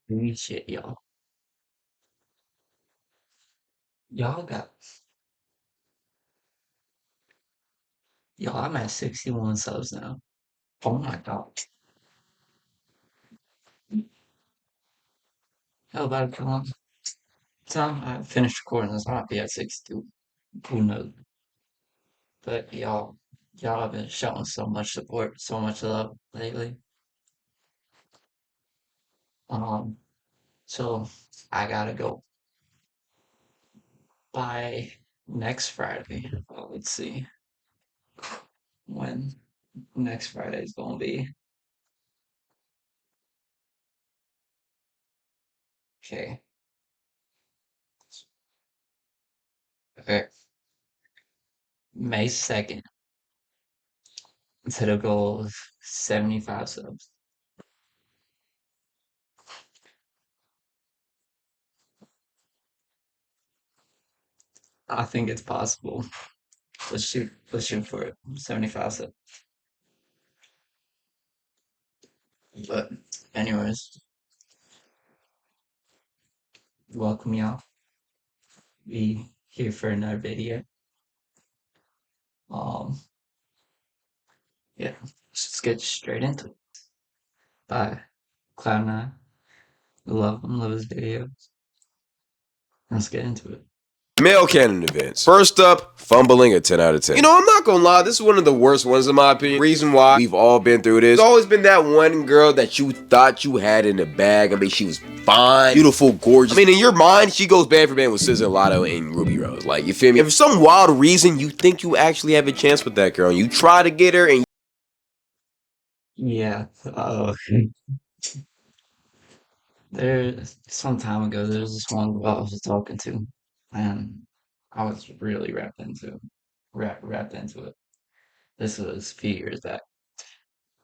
Holy shit, y'all. Y'all got y'all, I'm at 61 subs now. Oh my god. How about time I finish recording this, I might be at 62. Who knows? But y'all have been showing so much support, so much love lately. Um, so I gotta go by next Friday. Let's see when next Friday is gonna be. Okay. Okay. May 2nd. Set a goal of 75 subs. I think it's possible. Let's shoot for it. 75 subs. But anyways, welcome y'all. Be here for another video. Um, yeah, let's just get straight into it. Bye. Cloud9. Love him, love his videos. Let's get into it. Male canon events. First up, fumbling a 10 out of 10. You know, I'm not gonna lie, this is one of the worst ones in my opinion. Reason why we've all been through this. There's always been that one girl that you thought you had in the bag. I mean, she was fine, beautiful, gorgeous. I mean, in your mind, she goes band for band with SZA, Lotto, and Ruby Rose. Like, you feel me? And for some wild reason, you think you actually have a chance with that girl, and you try to get her, and Yeah, there, some time ago, there was this one girl I was talking to, and I was really wrapped into it. This was a few years back.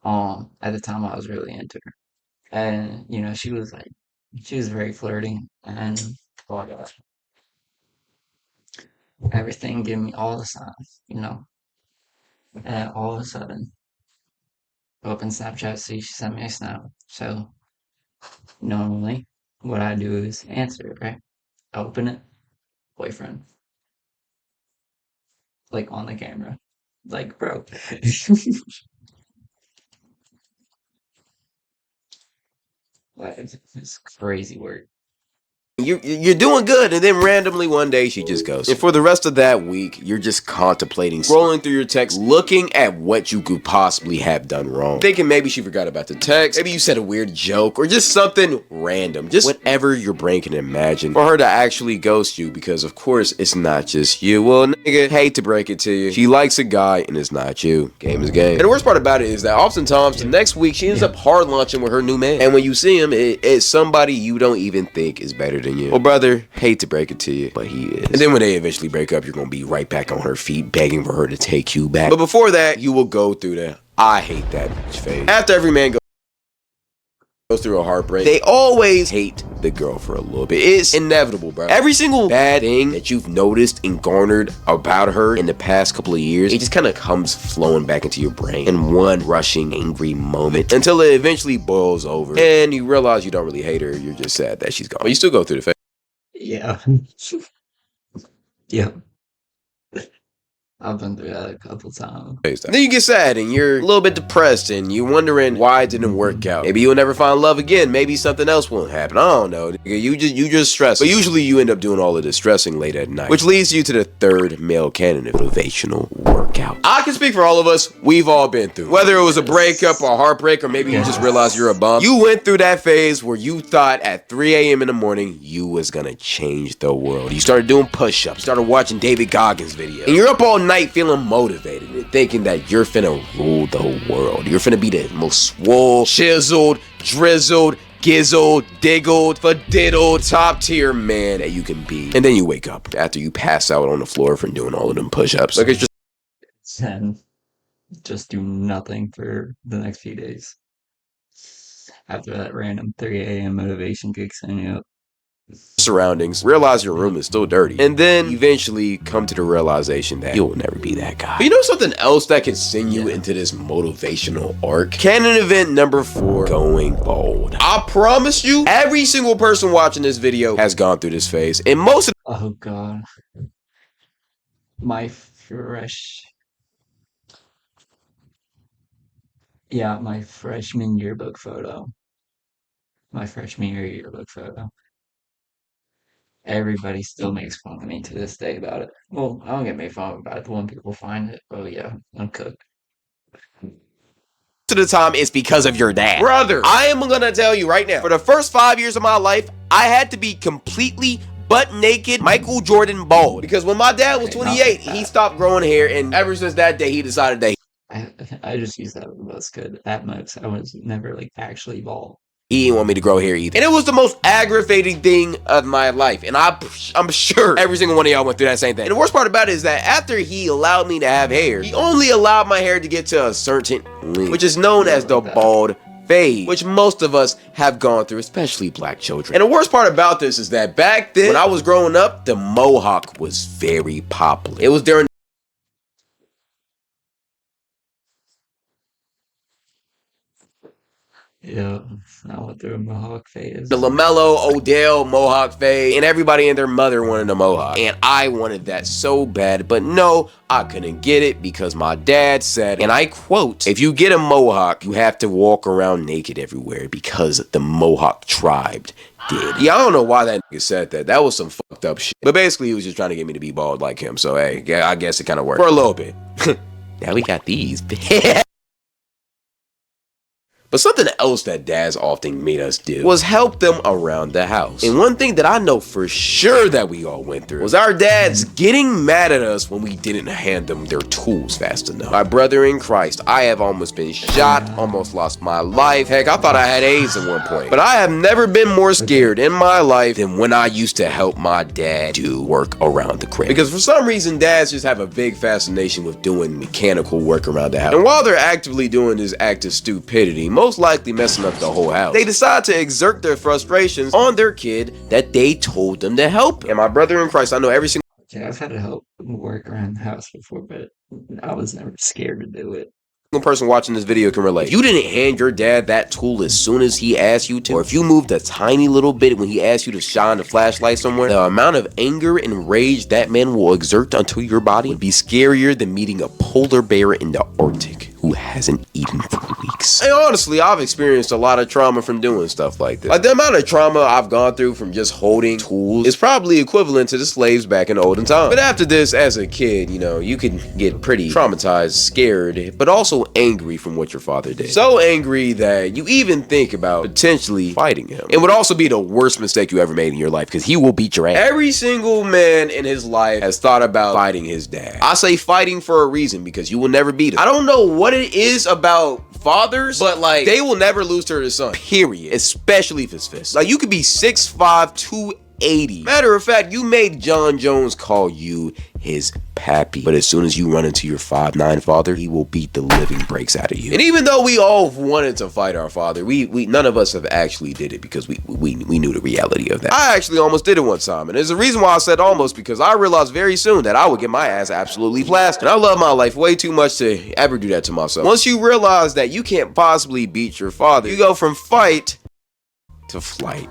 At the time I was really into her. And, she was very flirty and oh my gosh, everything gave me all the signs. And all of a sudden, open Snapchat, see she sent me a snap. So normally what I do is answer it, right? I open it, boyfriend, like on the camera. Like, bro. Like, it's crazy work. you're doing good, and then randomly one day she just goes. And for the rest of that week, you're just contemplating, scrolling through your text, looking at what you could possibly have done wrong. Thinking maybe she forgot about the text, maybe you said a weird joke, or just something random. Just whatever your brain can imagine for her to actually ghost you, because of course it's not just you. Well, nigga, hate to break it to you, she likes a guy and it's not you. Game is game. And the worst part about it is that oftentimes the next week she ends up hard launching with her new man. And when you see him, it's somebody you don't even think is better than you. Well, brother, hate to break it to you, but he is. And then when they eventually break up, you're gonna be right back on her feet begging for her to take you back. But before that, you will go through the I hate that bitch phase. After every man goes through a heartbreak, they always hate the girl for a little bit. It's inevitable, bro. Every single bad thing that you've noticed and garnered about her in the past couple of years, it just kind of comes flowing back into your brain in one rushing, angry moment until it eventually boils over and you realize you don't really hate her. You're just sad that she's gone. But you still go through the phase. Yeah. Yeah. I've been through that a couple times. Then you get sad and you're a little bit depressed and you're wondering why it didn't work out. Maybe you'll never find love again. Maybe something else won't happen. I don't know. You just stress. But usually you end up doing all of this stressing late at night, which leads you to the third male canon of motivational workout. I can speak for all of us. We've all been through. Whether it was a breakup or a heartbreak, or maybe you just realized you're a bum. You went through that phase where you thought at 3 a.m. in the morning you was gonna change the world. You started doing push-ups, started watching David Goggins videos, and you're up all night feeling motivated and thinking that you're finna rule the world. You're finna be the most swole, chiseled, drizzled, gizzled, diggled, fadiddled, top tier man that you can be. And then you wake up after you pass out on the floor from doing all of them push-ups. Like, it's just And just do nothing for the next few days. After that random 3 a.m. motivation kicks in, yep. surroundings, realize your room is still dirty, and then eventually come to the realization that you'll never be that guy. But you know something else that can send you into this motivational arc? Canon event number 4, going bald. I promise you, every single person watching this video has gone through this phase, and most of Oh god. My fresh Yeah, my freshman yearbook photo. My freshman year yearbook photo. Everybody still makes fun of me to this day about it. Well, I don't get made fun of about it when people find it. Oh yeah, I'm cooked. of the time it's because of your dad. Brother, I am gonna tell you right now, for the first 5 years of my life, I had to be completely butt naked Michael Jordan bald. Because when my dad was 28, he stopped growing hair, and ever since that day, he decided that I just use that most good at most. I was never like actually bald. he didn't want me to grow hair either. And it was the most aggravating thing of my life. And I'm sure every single one of y'all went through that same thing. And the worst part about it is that after he allowed me to have hair, he only allowed my hair to get to a certain length, which is known as the bald phase, which most of us have gone through, especially black children. And the worst part about this is that back then, when I was growing up, the mohawk was very popular. It was during Yeah, I went through a mohawk phase. the LaMelo, Odell mohawk phase, and everybody and their mother wanted a mohawk. And I wanted that so bad, but no, I couldn't get it because my dad said, and I quote, if you get a mohawk, you have to walk around naked everywhere because the mohawk tribe did. Yeah, I don't know why that nigga said that. That was some fucked up shit. But basically, he was just trying to get me to be bald like him. So, hey, yeah, I guess it kind of worked. For a little bit. Now we got these. But something else that dads often made us do was help them around the house. And one thing that I know for sure that we all went through was our dads getting mad at us when we didn't hand them their tools fast enough. My brother in Christ, I have almost been shot, almost lost my life. Heck, I thought I had AIDS at one point. But I have never been more scared in my life than when I used to help my dad do work around the crib. Because for some reason, dads just have a big fascination with doing mechanical work around the house. And while they're actively doing this act of stupidity, most likely messing up the whole house, they decide to exert their frustrations on their kid that they told them to help. And my brother in Christ, I know every single Yeah, I've had to help work around the house before, but I was never scared to do it. person watching this video can relate. If you didn't hand your dad that tool as soon as he asked you to, or if you moved a tiny little bit when he asked you to shine the flashlight somewhere, the amount of anger and rage that man will exert onto your body would be scarier than meeting a polar bear in the Arctic who hasn't eaten for weeks. And honestly, I've experienced a lot of trauma from doing stuff like this. Like, the amount of trauma I've gone through from just holding tools is probably equivalent to the slaves back in the olden times. But after this, as a kid, you know, you can get pretty traumatized, scared, but also angry from what your father did. So angry that you even think about potentially fighting him. It would also be the worst mistake you ever made in your life because he will beat your ass. Every single man in his life has thought about fighting his dad. I say fighting for a reason because you will never beat him. I don't know what it is about fathers, but like, they will never lose to their son, period. Especially if it's fists. Like, you could be 6'5", 280. Matter of fact, you made John Jones call you his pappy. But as soon as you run into your 5'9" father, he will beat the living breaks out of you. And even though we all wanted to fight our father, we none of us have actually did it because we knew the reality of that. I actually almost did it one time, and there's a reason why I said almost, because I realized very soon that I would get my ass absolutely plastered. And I love my life way too much to ever do that to myself. Once you realize that you can't possibly beat your father, you go from fight to flight.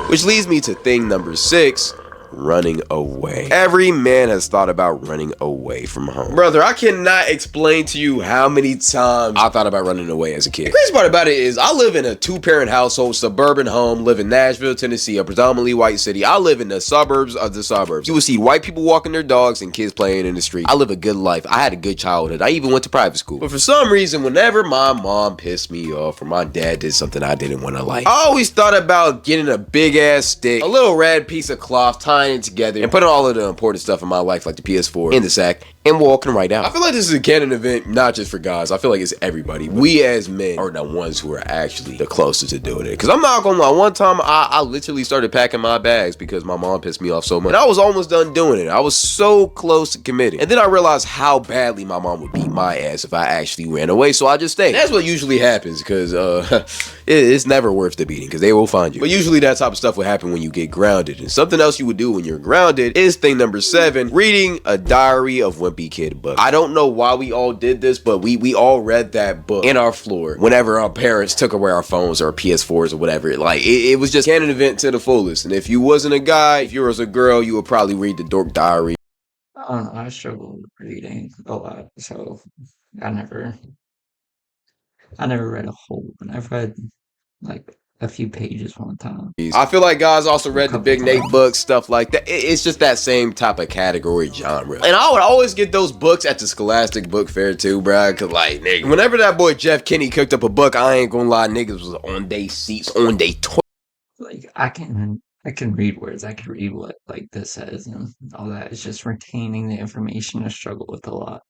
Which leads me to thing number 6, running away. Every man has thought about running away from home. Brother, I cannot explain to you how many times I thought about running away as a kid. The crazy part about it is I live in a 2-parent household, suburban home, live in Nashville, Tennessee, a predominantly white city. I live in the suburbs of the suburbs. You will see white people walking their dogs and kids playing in the street. I live a good life. I had a good childhood. I even went to private school. But for some reason, whenever my mom pissed me off or my dad did something I didn't want to like, I always thought about getting a big ass stick, a little red piece of cloth, tying tying it together and putting all of the important stuff in my life, like the PS4 in the sack, and walking right out. I feel like this is a canon event, not just for guys. I feel like it's everybody. We as men are the ones who are actually the closest to doing it. Because I'm not gonna lie, one time I literally started packing my bags because my mom pissed me off so much. And I was almost done doing it. I was so close to committing. And then I realized how badly my mom would beat my ass if I actually ran away. So I just stayed. That's what usually happens because it's never worth the beating because they will find you. But usually that type of stuff would happen when you get grounded. And something else you would do when you're grounded is thing number 7, reading a Diary of Wimpy Kid book. I don't know why we all did this, but we all read that book in our floor whenever our parents took away our phones or our PS4s or whatever. Like it was just canon event to the fullest. And if you wasn't a guy, if you was a girl, you would probably read the Dork Diary. I don't know. I struggle with reading a lot, so I never, I never read a whole one. I've read like a few pages one time. I feel like guys also read the Couple Big Nate times. books, stuff like that. It's just that same type of category genre. And I would always get those books at the Scholastic Book Fair too, bruh. Cause like, nigga, whenever that boy Jeff Kinney cooked up a book, I ain't gonna lie, niggas was on they seats, on they toilet. Like I can read words. I can read what like this says and all that. It's just retaining the information I struggle with a lot.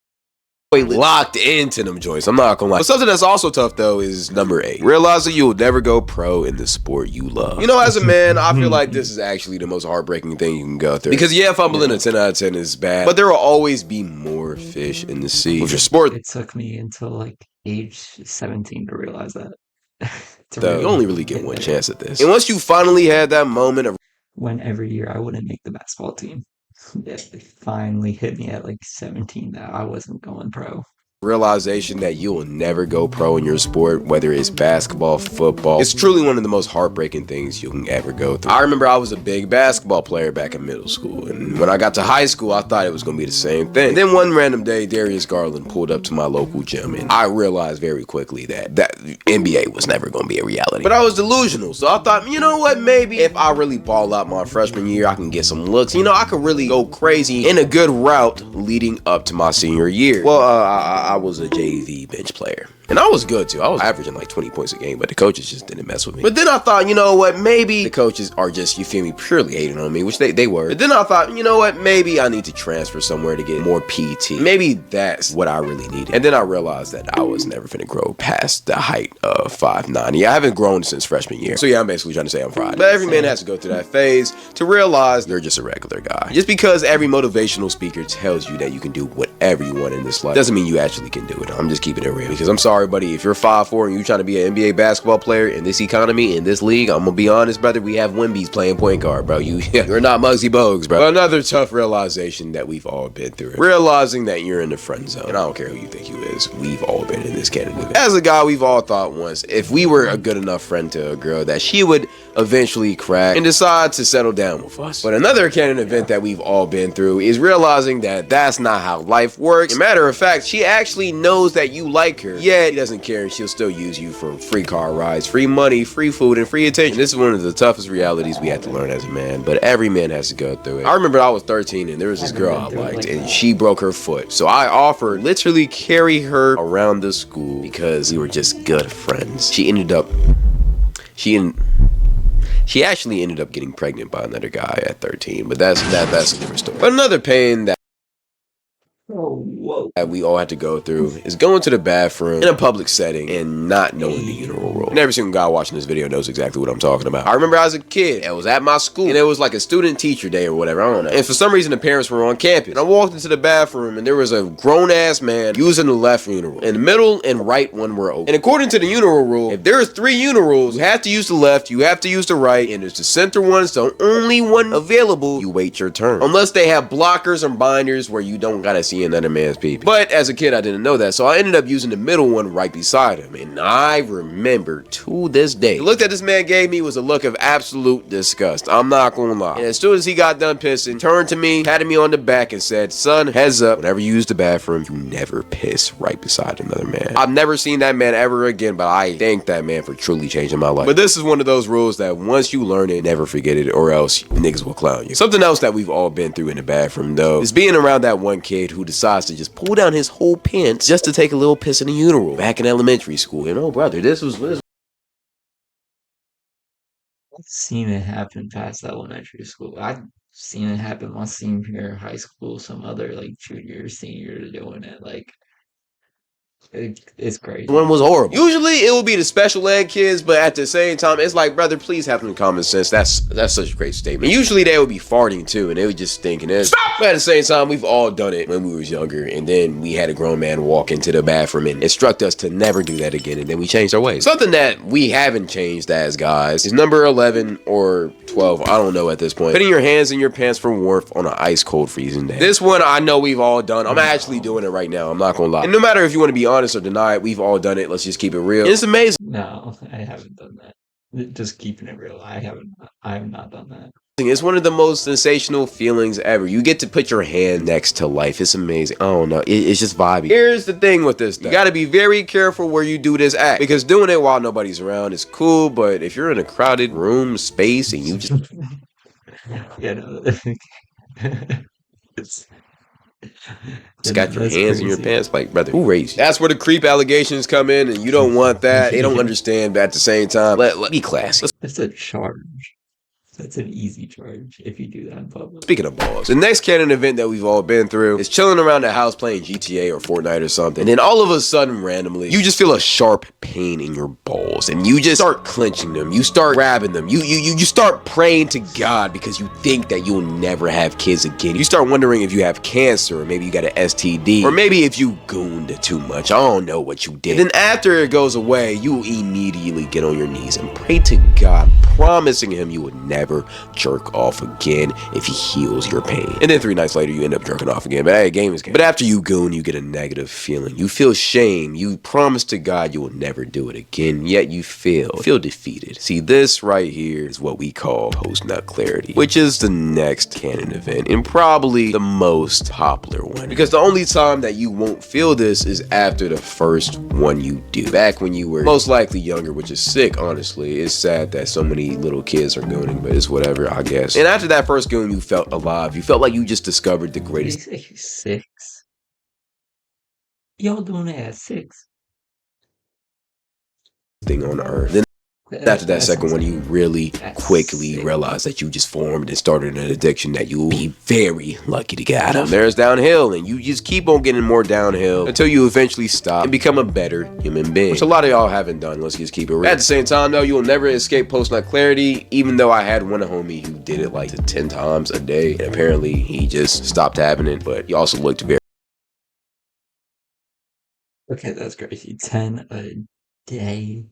Locked into them joints. I'm not gonna lie. But something that's also tough though is number 8. Realize that you will never go pro in the sport you love. You know, as a man, I feel like this is actually the most heartbreaking thing you can go through. Because yeah, fumbling a 10 out of 10 is bad, but there will always be more fish in the sea. With your sport, It took me until like age 17 to realize that. To though, you really only really get get one there. chance at this. And once you finally had that moment of When every year I wouldn't make the basketball team. It finally hit me at like 17 that I wasn't going pro. realization that you will never go pro in your sport, whether it's basketball, football, it's truly one of the most heartbreaking things you can ever go through. I remember I was a big basketball player back in middle school, and when I got to high school, I thought it was going to be the same thing. And then one random day, Darius Garland pulled up to my local gym, and I realized very quickly that NBA was never going to be a reality. But I was delusional, so I thought, you know what, maybe if I really ball out my freshman year, I can get some looks. You know, I could really go crazy in a good route leading up to my senior year. Well, I was a JV bench player. And I was good too. I was averaging like 20 points a game, but the coaches just didn't mess with me. But then I thought, you know what, maybe the coaches are just, you feel me, purely hating on me, which they were. But then I thought, you know what, maybe I need to transfer somewhere to get more PT. Maybe that's what I really needed. And then I realized that I was never finna grow past the height of 5'9". Yeah, I haven't grown since freshman year. So yeah, I'm basically trying to say I'm fried. But every man has to go through that phase to realize you're just a regular guy. Just because every motivational speaker tells you that you can do whatever you want in this life doesn't mean you actually can do it. I'm just keeping it real. Because I'm sorry, buddy, if you're 5'4" and you trying to be an NBA basketball player in this economy, in this league, I'm gonna be honest, brother, we have Wimbies playing point guard, bro. You're not Muggsy Bogues, bro. Another tough realization that we've all been through. Realizing that you're in the friend zone. And I don't care who you think you is. We've all been in this category. As a guy, we've all thought once, if we were a good enough friend to a girl, that she would eventually crack and decide to settle down with us. But another canon event that we've all been through is realizing that that's not how life works. As a matter of fact, she actually knows that you like her, yet she doesn't care, and she'll still use you for free car rides, free money, free food, and free attention. This is one of the toughest realities we have to learn as a man, but every man has to go through it. I remember I was 13 and there was this girl I liked, and she broke her foot. So I offered literally carry her around the school because we were just good friends. She actually ended up getting pregnant by another guy at 13, but that's a different story. But another pain that we all had to go through is going to the bathroom in a public setting and not knowing the urinal roll. And every single guy watching this video knows exactly what I'm talking about. I remember as a kid, I was at my school and it was like a student teacher day or whatever, I don't know. And for some reason the parents were on campus. And I walked into the bathroom and there was a grown ass man using the left urinal. And the middle and right one were open. And according to the urinal rule, if there is 3 urinals, you have to use the left, you have to use the right, and it's the center one, so only one available, you wait your turn. Unless they have blockers or binders where you don't gotta see another man's pee. But as a kid, I didn't know that, so I ended up using the middle one right beside him. And I remember to this day, the look that this man gave me was a look of absolute disgust. I'm not gonna lie. And as soon as he got done pissing, turned to me, patted me on the back, and said, "Son, heads up, whenever you use the bathroom, you never piss right beside another man." I've never seen that man ever again, but I thank that man for truly changing my life. But this is one of those rules that once you learn it, never forget it, or else niggas will clown you. Something else that we've all been through in the bathroom, though, is being around that one kid who decides to just pull down his whole pants just to take a little piss in the urinal. Back in elementary school, you know, brother, this was I've seen it happen past elementary school. I've seen it happen my senior year of high school, some other like junior, senior doing it. Like it's One crazy. was horrible. Usually it will be the special ed kids, but at the same time, it's like, brother, please have some common sense. That's such a great statement. And usually they would be farting too, and they would just stinking in. Stop! But at the same time, we've all done it when we was younger, and then we had a grown man walk into the bathroom and instruct us to never do that again, and then we changed our ways. Something that we haven't changed as guys is number 11 or 12, I don't know at this point. Putting your hands in your pants for warmth on an ice cold freezing day. This one I know we've all done. I'm actually doing it right now. I'm not gonna lie. And no matter if you want to be honest or deny it, we've all done it. Let's just keep it real. And it's amazing. No, I haven't done that. Just keeping it real. I have not done that. It's one of the most sensational feelings ever. You get to put your hand next to life. It's amazing. I don't know. It's just vibey. Here's the thing with this though. You gotta be very careful where you do this act. Because doing it while nobody's around is cool, but if you're in a crowded room, space, and you just You know, it's got your that's hands in your crazy. pants, like, brother, who raised you? That's where the creep allegations come in, and you don't want that. They don't understand, but at the same time, let be classy. That's a charge. That's an easy charge if you do that in public. Speaking of balls, the next canon event that we've all been through is chilling around the house playing GTA or Fortnite or something, and then all of a sudden, randomly, you just feel a sharp pain in your balls, and you just start clenching them. You start grabbing them. You start praying to God because you think that you'll never have kids again. You start wondering if you have cancer, or maybe you got an STD, or maybe if you gooned too much. I don't know what you did. And then after it goes away, you immediately get on your knees and pray to God, promising him you would never jerk off again if he heals your pain. And then 3 nights later, you end up jerking off again. But hey, game is game. But after you goon, you get a negative feeling. You feel shame. You promise to God you will never do it again, yet you feel defeated. See, this right here is what we call post-nut clarity, which is the next canon event and probably the most popular one. Because the only time that you won't feel this is after the first one you do. Back when you were most likely younger, which is sick, honestly. It's sad that so many little kids are gooning, but it's whatever, I guess. And after that first goon, you felt alive. You felt like you just discovered the Did you greatest say 6? Y'all doing it at 6? thing on earth. Then after that second one, you really quickly realize that you just formed and started an addiction that you'll be very lucky to get out of. There's downhill, and you just keep on getting more downhill until you eventually stop and become a better human being, which a lot of y'all haven't done. Let's just keep it real. At the same time, though, you'll never escape post-nut clarity, even though I had one homie who did it like 10 times a day, and apparently he just stopped having it, but he also looked very Okay, that's crazy. 10 a day.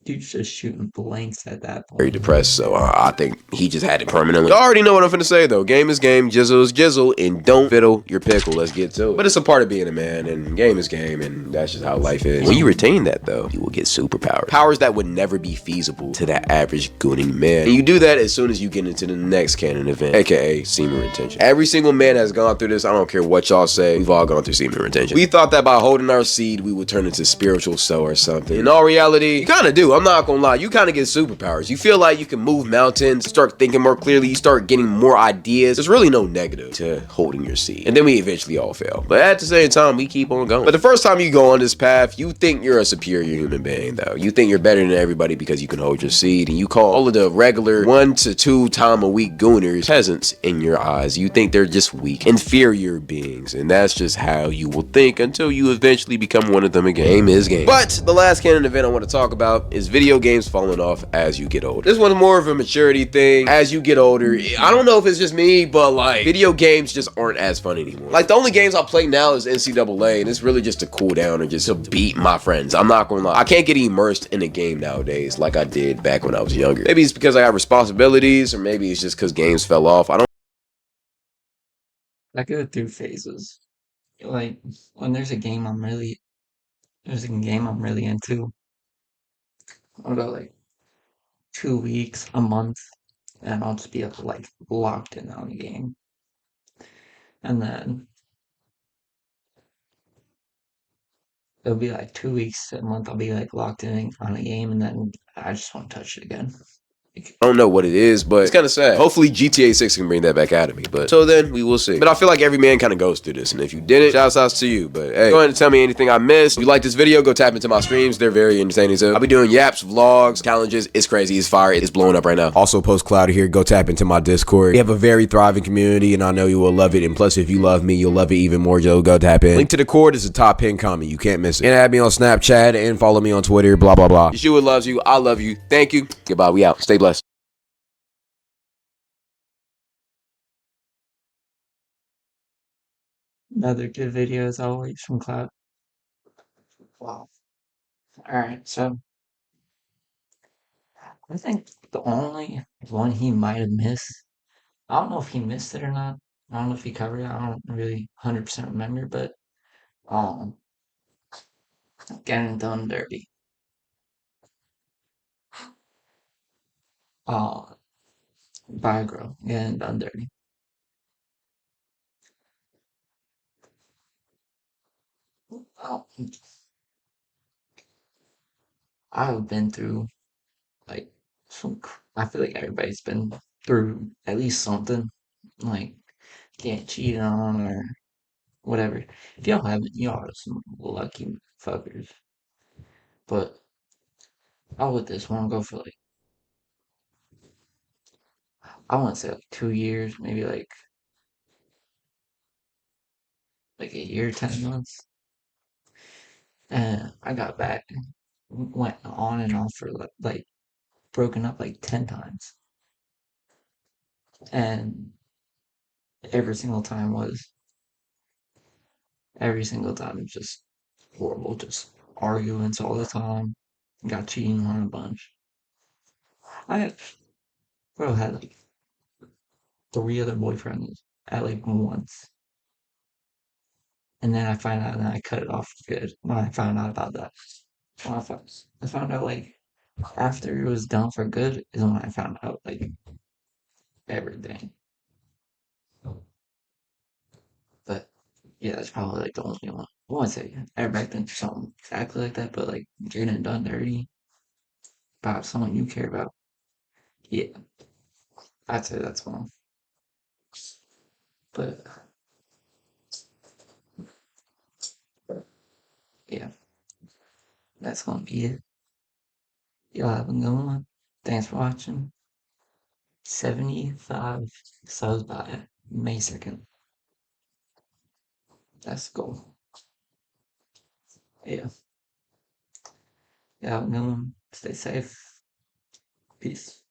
Dude's just shooting blanks at that point. depressed, so I think he just had it permanently. Y'all already know what I'm finna say, though. Game is game, jizzle is jizzle, and don't fiddle your pickle. Let's get to it. But it's a part of being a man, and game is game, and that's just how life is. When you retain that, though, you will get superpowers. Powers that would never be feasible to the average gooning man. And you do that as soon as you get into the next canon event, aka semen retention. Every single man has gone through this. I don't care what y'all say. We've all gone through semen retention. We thought that by holding our seed, we would turn into spiritual soul or something. In all reality, you kind of do. I'm not gonna lie. You kind of get superpowers. You feel like you can move mountains, start thinking more clearly, you start getting more ideas. There's really no negative to holding your seed. And then we eventually all fail. But at the same time, we keep on going. But the first time you go on this path, you think you're a superior human being, though. You think you're better than everybody because you can hold your seed, and you call all of the regular 1 to 2 time a week gooners peasants in your eyes. You think they're just weak, inferior beings, and that's just how you will think until you eventually become one of them again. Game is game. But the last canon event I want to talk about is video games falling off as you get older. This one's more of a maturity thing. As you get older, I don't know if it's just me, but like video games just aren't as fun anymore. Like the only games I play now is NCAA, and it's really just to cool down and just to beat my friends. I'm not gonna lie, I can't get immersed in a game nowadays like I did back when I was younger. Maybe it's because I got responsibilities, or maybe it's just because games fell off. I don't. I go through phases. Like when there's a game I'm really into. I'll go like 2 weeks, a month, and I'll just be like locked in on the game. And then it'll be like 2 weeks to a month, I'll be like locked in on a game, and then I just won't touch it again. I don't know what it is, but it's kind of sad. Hopefully GTA 6 can bring that back out of me, but so then we will see. But I feel like every man kind of goes through this, and if you didn't, shouts out to you. But hey, go ahead and tell me anything I missed. If you like this video, go tap into my streams. They're very entertaining too. I'll be doing yaps, vlogs, challenges. It's crazy. It's fire. It's blowing up right now. Also, post Cloudy here. Go tap into my Discord. We have a very thriving community, and I know you will love it. And plus, if you love me, you'll love it even more. Joe, go tap in. Link to the Cord is a top pin comment. You can't miss it. And add me on Snapchat and follow me on Twitter. Blah blah blah. Yeshua loves you. I love you. Thank you. Goodbye. We out. Stay blessed. Another good video as always from Cloud. Wow. Alright, so I think the only one he might have missed, I don't know if he missed it or not. I don't know if he covered it. I don't really 100% remember, but um, getting done dirty. Uh, by a girl, getting done dirty. Oh, I've been through like I feel like everybody's been through at least something like get cheated on or whatever. If y'all haven't, y'all are some lucky fuckers. But I'll let this one go for like I want to say like 2 years, maybe like a year, 10 months. And I got back, went on and off for like broken up like 10 times, and every single time was every single time it's just horrible, just arguments all the time. Got cheating on a bunch. I had, bro, had like 3 other boyfriends at like once. And then I find out and I cut it off good when I found out about that. When I found out like after it was done for good is when I found out like everything. But yeah, that's probably like the only one. I won't say everybody thinks something exactly like that, but like getting done dirty about someone you care about. Yeah, I'd say that's one. But yeah, that's gonna be it. Y'all have a good one. Thanks for watching. 75 subs by May 2nd. That's cool. Yeah. Yeah, have a good one. Stay safe. Peace.